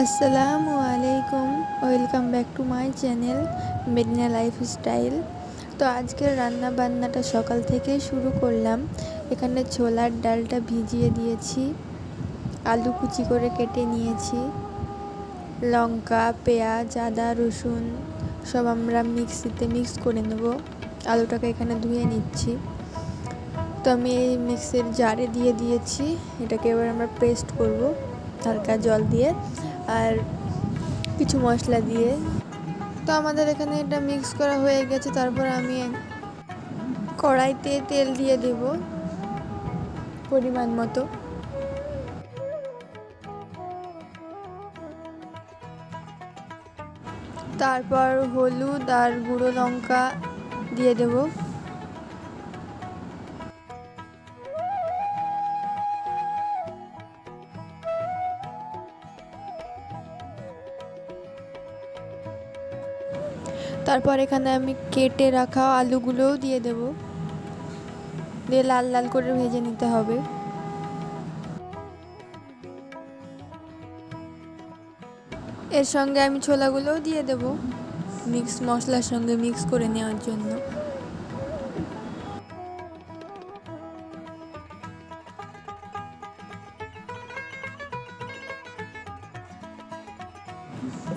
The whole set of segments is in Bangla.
আসসালামু আলাইকুম, welcome back to my channel Medina lifestyle. তো আজকের রান্না বান্নাটা সকাল থেকেই শুরু করলাম। এখানে ছোলার ডালটা ভিজিয়ে দিয়েছি, আলু কুচি করে কেটে নিয়েছি, লঙ্কা, পেঁয়াজ, আদা, রসুন সব আমরা মিক্সিতে মিক্স করে নেব। আলুটাকে এখানে ধুয়ে নিচ্ছি। তো আমি এই মিক্সির জারে দিয়ে দিয়েছি। এটাকে এবার আমরা পেস্ট করব হালকা জল দিয়ে আর কিছু মশলা দিয়ে। তো আমাদের এখানে এটা মিক্স করা হয়ে গেছে। তারপর আমি কড়াইতে তেল দিয়ে দেব পরিমাণ মতো। তারপর হলুদ আর গুঁড়ো লঙ্কা দিয়ে দেব। তারপর এখানে আমি কেটে রাখা আলুগুলোও দিয়ে দেব, দিয়ে লাল লাল করে ভেজে নিতে হবে। এর সঙ্গে আমি ছোলাগুলোও দিয়ে দেব মশলার সঙ্গে মিক্স করে নেওয়ার জন্য।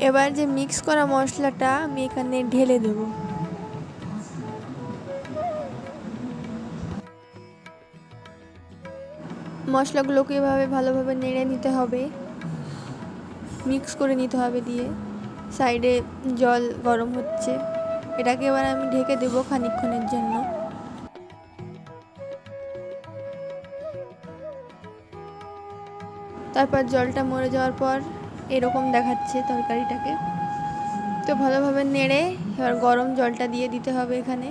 এবার যে মিক্স করা মশলাটা আমি এখানে ঢেলে দেব। মশলাগুলোকে এভাবে ভালোভাবে নেড়ে নিতে হবে, মিক্স করে নিতে হবে। দিয়ে সাইডে জল গরম হচ্ছে, এটাকে এবার আমি ঢেকে দেব খানিকক্ষণের জন্য। তারপর জলটা মরে যাওয়ার পর এরকম দেখাচ্ছে তরকারিটাকে। তো ভালোভাবে নেড়ে এবার গরম জলটা দিয়ে দিতে হবে এখানে।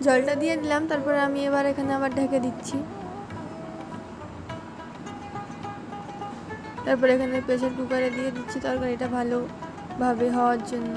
জলটা দিয়ে দিলাম, তারপরে আমি এবার এখানে আবার ঢেকে দিচ্ছি। তারপর এখানে প্রেসার কুকারে দিয়ে দিচ্ছি তরকারিটা ভালোভাবে হওয়ার জন্য।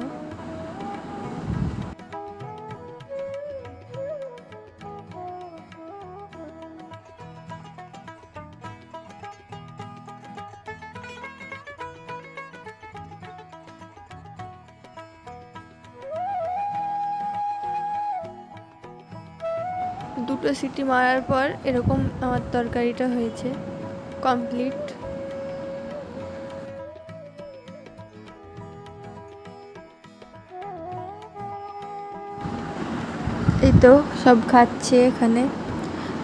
দুটো সিটি মারার পর এরকম আমার তরকারিটা হয়েছে কমপ্লিট। এই তো সব খাচ্ছে এখানে।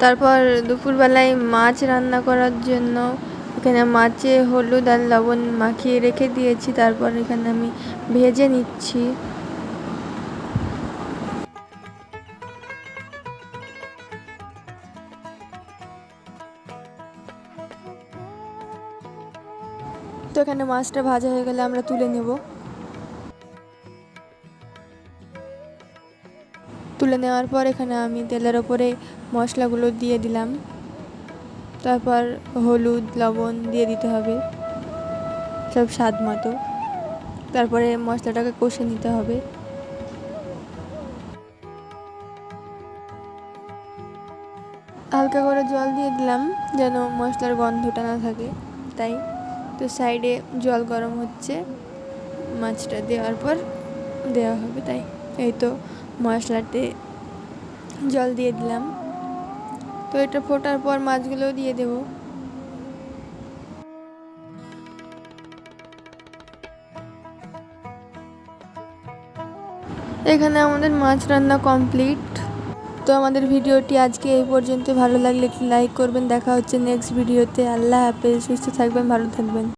তারপর দুপুরবেলায় মাছ রান্না করার জন্য এখানে মাছে হলুদ আর লবণ মাখিয়ে রেখে দিয়েছি। তারপর এখানে আমি ভেজে নিচ্ছি। তো এখানে মাছটা ভাজা হয়ে গেলে আমরা তুলে নেব। তুলে নেওয়ার পর এখানে আমি তেলের ওপরে মশলাগুলো দিয়ে দিলাম। তারপর হলুদ লবণ দিয়ে দিতে হবে সব স্বাদ মতো। তারপরে মশলাটাকে কষে নিতে হবে। হালকা করে জল দিয়ে দিলাম যেন মশলার গন্ধটা না থাকে, তাই। তো সাইডে জল গরম হচ্ছে, মাছটা দেওয়ার পর দেওয়া হবে, তাই। এই তো মশলাতে জল দিয়ে দিলাম। তো এটা ফোটার পর মাছগুলোও দিয়ে দেব। এখানে আমাদের মাছ রান্না কমপ্লিট। তো আমাদের ভিডিওটি আজকে এই পর্যন্ত। ভালো লাগলে একটি লাইক করবেন। দেখা হচ্ছে নেক্সট ভিডিওতে। আল্লাহ হাফেজ, সুস্থ থাকবেন, ভালো থাকবেন।